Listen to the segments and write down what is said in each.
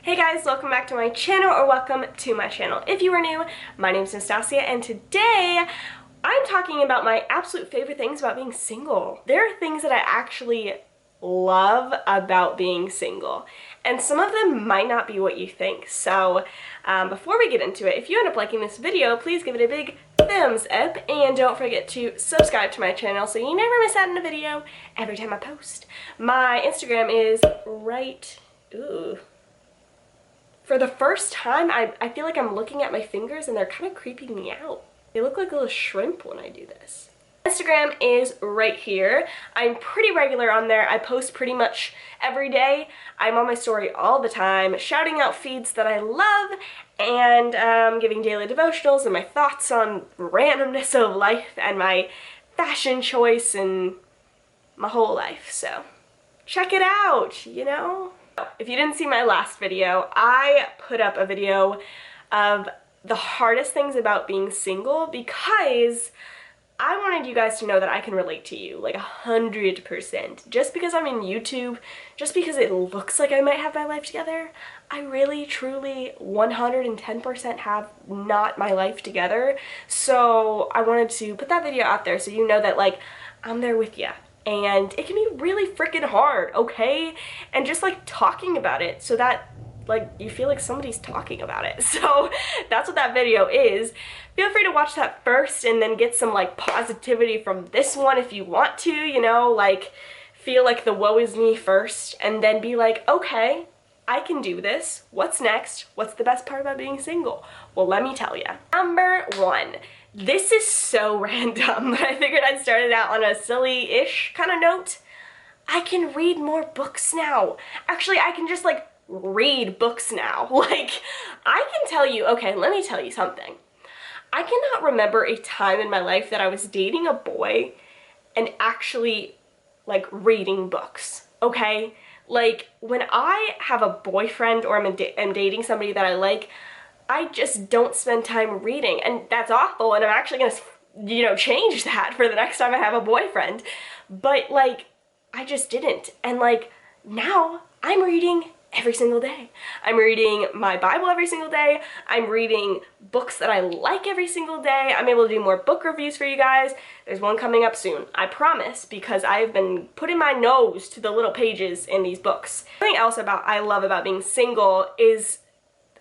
Hey guys, welcome back to my channel, or welcome to my channel. If you are new, my name is Nastasia, and today I'm talking about my absolute favorite things about being single. There are things that I actually love about being single, and some of them might not be what you think. So before we get into it, if you end up liking this video, please give it a big thumbs up, and don't forget to subscribe to my channel so you never miss out on a video every time I post. My Instagram is For the first time, I feel like I'm looking at my fingers and they're kind of creeping me out. They look like a little shrimp when I do this. Instagram is right here. I'm pretty regular on there. I post pretty much every day. I'm on my story all the time, shouting out feeds that I love and giving daily devotionals and my thoughts on randomness of life and my fashion choice and my whole life. So check it out, you know? If you didn't see my last video, I put up a video of the hardest things about being single because I wanted you guys to know that I can relate to you, like 100%. Just because I'm in YouTube, just because it looks like I might have my life together, I really, truly, 110% have not my life together. So I wanted to put that video out there so you know that, like, I'm there with you. And it can be really freaking hard, okay? And just like talking about it so that like you feel like somebody's talking about it. So that's what that video is. Feel free to watch that first and then get some like positivity from this one if you want to, you know, like feel like the woe is me first and then be like, okay, I can do this. What's next? What's the best part about being single? Well, let me tell you. Number one. This is so random, but I figured I'd start it out on a silly-ish kind of note. I can read more books now. Actually, I can just, like, read books now. Like, I can tell you, okay, let me tell you something. I cannot remember a time in my life that I was dating a boy and actually, like, reading books, okay? Like, when I have a boyfriend or I'm dating somebody that I like, I just don't spend time reading, and that's awful, and I'm actually gonna, you know, change that for the next time I have a boyfriend, but, like, I just didn't, and, like, now I'm reading every single day. I'm reading my Bible every single day. I'm reading books that I like every single day. I'm able to do more book reviews for you guys. There's one coming up soon, I promise, because I've been putting my nose to the little pages in these books. Something else I love about being single is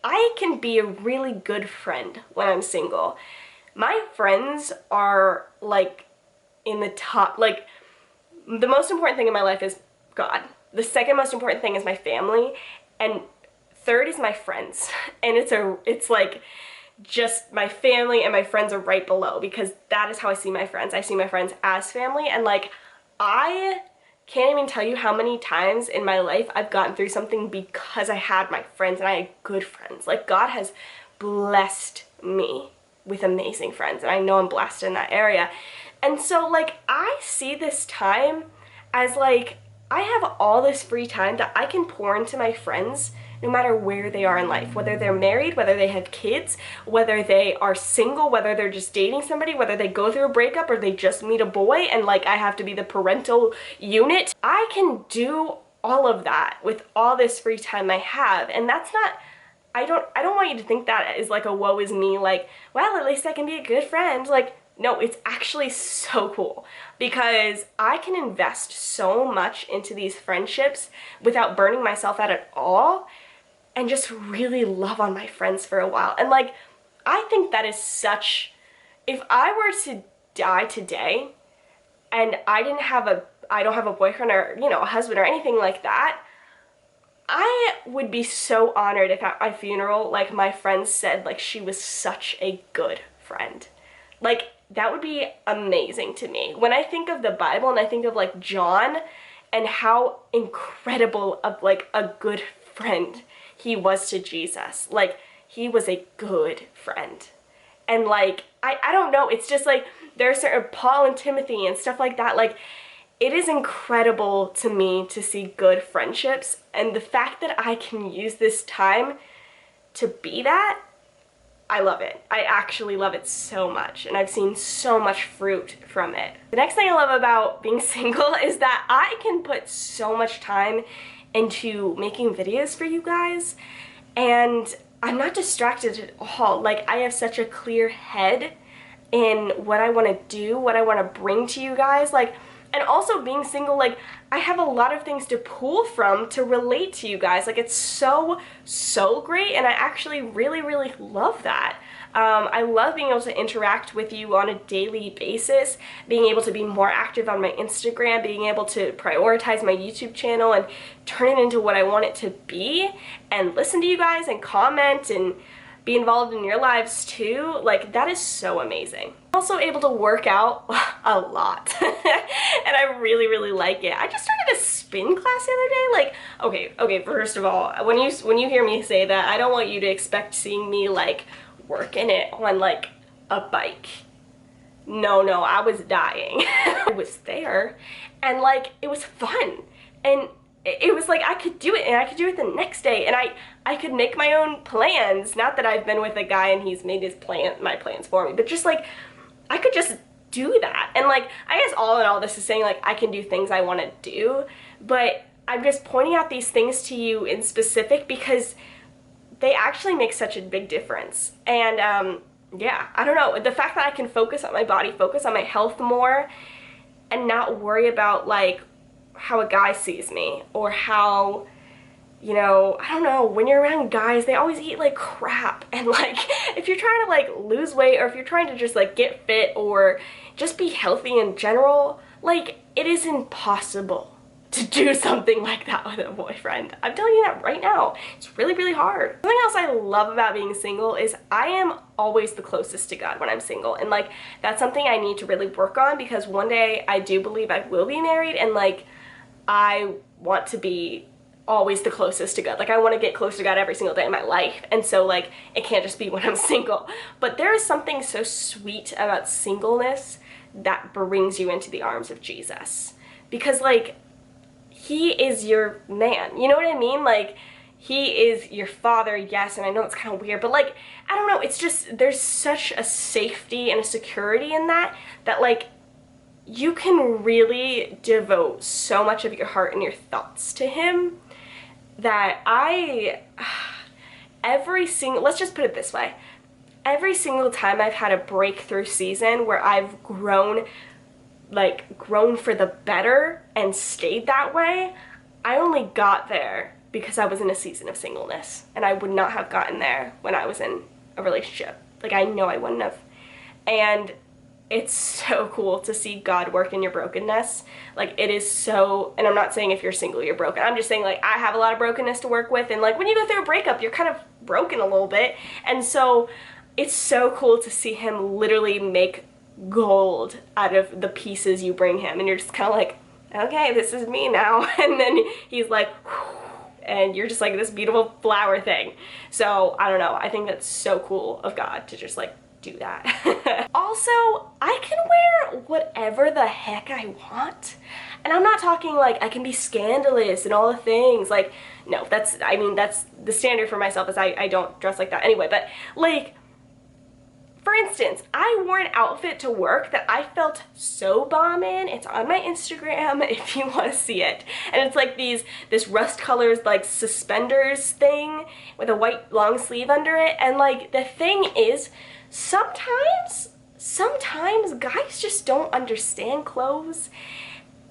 I can be a really good friend when I'm single. My friends are, like, in the top, like, the most important thing in my life is God. The second most important thing is my family, and third is my friends. And it's like, just my family and my friends are right below, because that is how I see my friends. I see my friends as family, and, like, I can't even tell you how many times in my life I've gotten through something because I had my friends and I had good friends. Like, God has blessed me with amazing friends, and I know I'm blessed in that area. And so, like, I see this time as, like, I have all this free time that I can pour into my friends no matter where they are in life, whether they're married, whether they have kids, whether they are single, whether they're just dating somebody, whether they go through a breakup or they just meet a boy and, like, I have to be the parental unit. I can do all of that with all this free time I have, and that's not, I don't want you to think that is like a woe is me, like, well, at least I can be a good friend. Like, no, it's actually so cool because I can invest so much into these friendships without burning myself out at all, and just really love on my friends for a while. And, like, I think that is such, if I were to die today and I don't have a boyfriend or, you know, a husband or anything like that, I would be so honored if at my funeral, like, my friends said, like, she was such a good friend. Like, that would be amazing to me. When I think of the Bible and I think of, like, John and how incredible of, like, a good friend he was to Jesus. Like, he was a good friend. And, like, I don't know, it's just, like, there are certain Paul and Timothy and stuff like that. Like, it is incredible to me to see good friendships, and the fact that I can use this time to be that, I love it. I actually love it so much, and I've seen so much fruit from it. The next thing I love about being single is that I can put so much time into making videos for you guys and I'm not distracted at all. Like, I have such a clear head in what I want to do, what I want to bring to you guys. Like, and also being single, like, I have a lot of things to pull from to relate to you guys. Like, it's so great, and I actually really love that. I love being able to interact with you on a daily basis, being able to be more active on my Instagram, being able to prioritize my YouTube channel and turn it into what I want it to be, and listen to you guys and comment and be involved in your lives too. Like, that is so amazing. I'm also able to work out a lot and I really like it. I just started a spin class the other day. Like, okay, first of all, when you hear me say that, I don't want you to expect seeing me like working it on like a bike. No, I was dying. I was there, and like, it was fun, and it was like I could do it, and I could do it the next day, and I could make my own plans. Not that I've been with a guy and he's made my plans for me, but just like, I could just do that. And like, I guess all in all, this is saying like I can do things I want to do, but I'm just pointing out these things to you in specific because they actually make such a big difference. And yeah, I don't know, the fact that I can focus on my body, focus on my health more, and not worry about like how a guy sees me, or how, you know, I don't know, when you're around guys, they always eat like crap, and like, if you're trying to like lose weight, or if you're trying to just like get fit or just be healthy in general, like, it is impossible to do something like that with a boyfriend. I'm telling you that right now. It's really hard. Something else I love about being single is I am always the closest to God when I'm single, and like, that's something I need to really work on, because one day I do believe I will be married, and like, I want to be always the closest to God. Like, I want to get close to God every single day of my life, and so like, it can't just be when I'm single. But there is something so sweet about singleness that brings you into the arms of Jesus, because like, he is your man, you know what I mean? Like, he is your father, yes, and I know it's kind of weird, but like, I don't know, it's just, there's such a safety and a security in that like, you can really devote so much of your heart and your thoughts to him that let's just put it this way, every single time I've had a breakthrough season where I've grown for the better and stayed that way, I only got there because I was in a season of singleness, and I would not have gotten there when I was in a relationship. Like, I know I wouldn't have. And it's so cool to see God work in your brokenness. Like, it is so, and I'm not saying if you're single you're broken, I'm just saying like, I have a lot of brokenness to work with, and like, when you go through a breakup, you're kind of broken a little bit, and so it's so cool to see him literally make gold out of the pieces you bring him, and you're just kind of like, okay, this is me now. And then he's like, whew, and you're just like this beautiful flower thing. So I don't know, I think that's so cool of God to just like do that. Also, I can wear whatever the heck I want, and I'm not talking like I can be scandalous and all the things. Like, no, that's the standard for myself, is I don't dress like that anyway. But like, for instance, I wore an outfit to work that I felt so bomb in. It's on my Instagram if you want to see it. And it's like this rust colored like suspenders thing with a white long sleeve under it. And like, the thing is, sometimes guys just don't understand clothes.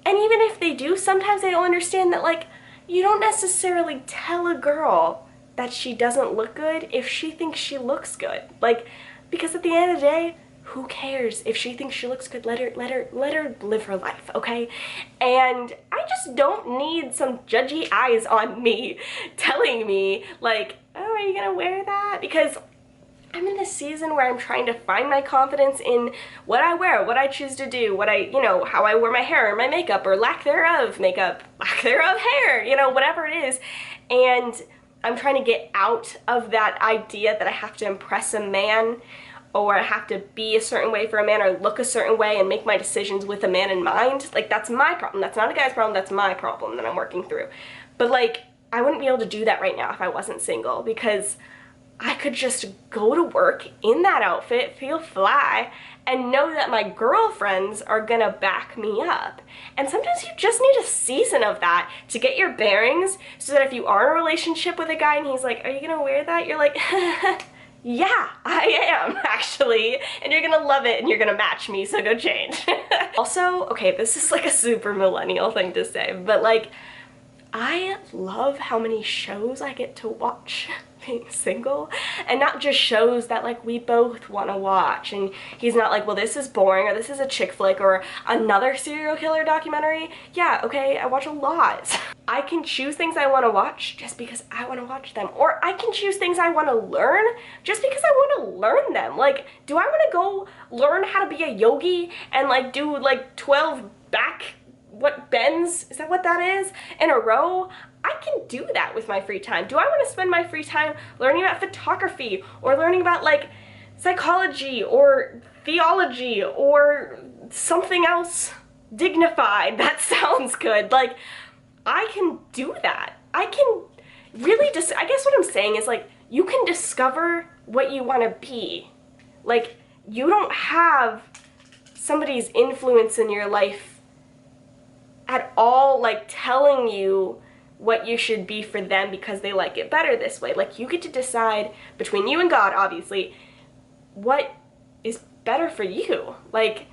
And even if they do, sometimes they don't understand that like, you don't necessarily tell a girl that she doesn't look good if she thinks she looks good. Like, because at the end of the day, who cares if she thinks she looks good? Let her live her life, okay? And I just don't need some judgy eyes on me telling me like, oh, are you gonna wear that? Because I'm in this season where I'm trying to find my confidence in what I wear, what I choose to do, how I wear my hair or my makeup, or lack thereof makeup, lack thereof hair, whatever it is. And I'm trying to get out of that idea that I have to impress a man, or I have to be a certain way for a man, or look a certain way and make my decisions with a man in mind. Like, that's my problem. That's not a guy's problem. That's my problem that I'm working through. But like, I wouldn't be able to do that right now if I wasn't single, because I could just go to work in that outfit, feel fly, and know that my girlfriends are gonna back me up. And sometimes you just need a season of that to get your bearings, so that if you are in a relationship with a guy and he's like, are you gonna wear that? You're like, yeah, I am, actually, and you're gonna love it and you're gonna match me, so go change. Also, okay, this is like a super millennial thing to say, but like, I love how many shows I get to watch being single, and not just shows that like we both want to watch, and he's not like, well, this is boring, or this is a chick flick, or another serial killer documentary. Yeah, okay, I watch a lot. I can choose things I want to watch just because I want to watch them, or I can choose things I want to learn just because I want to learn them. Like, do I want to go learn how to be a yogi and like do like 12 back bends, is that what that is, in a row? I can do that with my free time. Do I want to spend my free time learning about photography, or learning about like psychology or theology or something else dignified? That sounds good. Like, I can do that. I can really just, I guess what I'm saying is like, you can discover what you want to be. Like, you don't have somebody's influence in your life at all, like telling you what you should be for them because they like it better this way. Like, you get to decide between you and God, obviously, what is better for you. Like,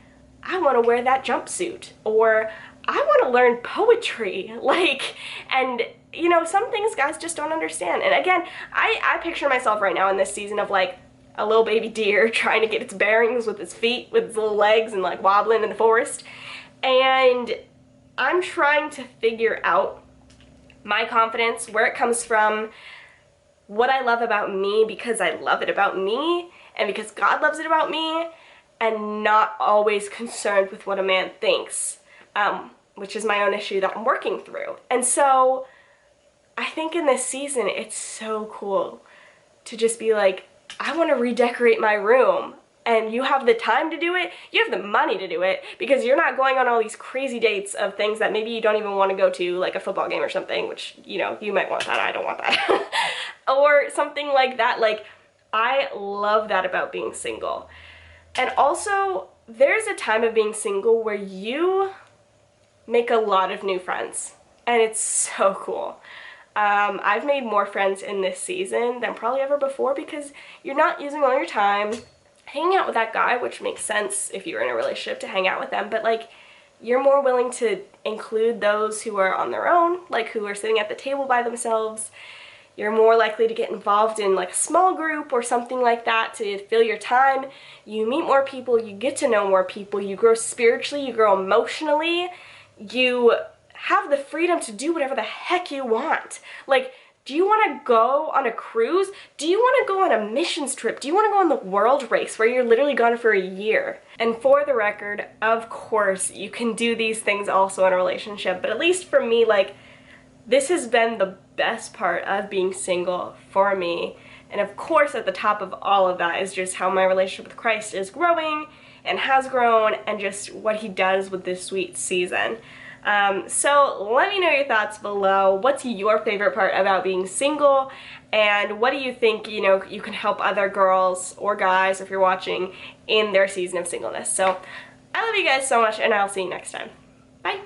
I want to wear that jumpsuit, or I want to learn poetry. Like, and you know, some things guys just don't understand. And again, I picture myself right now in this season of like a little baby deer trying to get its bearings with its feet, with its little legs, and like wobbling in the forest. And I'm trying to figure out my confidence, where it comes from, what I love about me because I love it about me, and because God loves it about me, and not always concerned with what a man thinks, which is my own issue that I'm working through. And so I think in this season it's so cool to just be like, I want to redecorate my room. And you have the time to do it, you have the money to do it, because you're not going on all these crazy dates of things that maybe you don't even want to go to, like a football game or something, which, you know, you might want that, I don't want that. Or something like that. Like, I love that about being single. And also, there's a time of being single where you make a lot of new friends, and it's so cool. I've made more friends in this season than probably ever before, because you're not using all your time hanging out with that guy, which makes sense if you're in a relationship to hang out with them, but like, you're more willing to include those who are on their own, like who are sitting at the table by themselves. You're more likely to get involved in like a small group or something like that to fill your time. You meet more people, you get to know more people, you grow spiritually, you grow emotionally, you have the freedom to do whatever the heck you want. Like, do you want to go on a cruise? Do you want to go on a missions trip? Do you want to go on the world race where you're literally gone for a year? And for the record, of course, you can do these things also in a relationship, but at least for me, like, this has been the best part of being single for me. And of course, at the top of all of that is just how my relationship with Christ is growing and has grown, and just what he does with this sweet season. So let me know your thoughts below. What's your favorite part about being single, and what do you think, you know, you can help other girls or guys, if you're watching, in their season of singleness? So I love you guys so much, and I'll see you next time. Bye!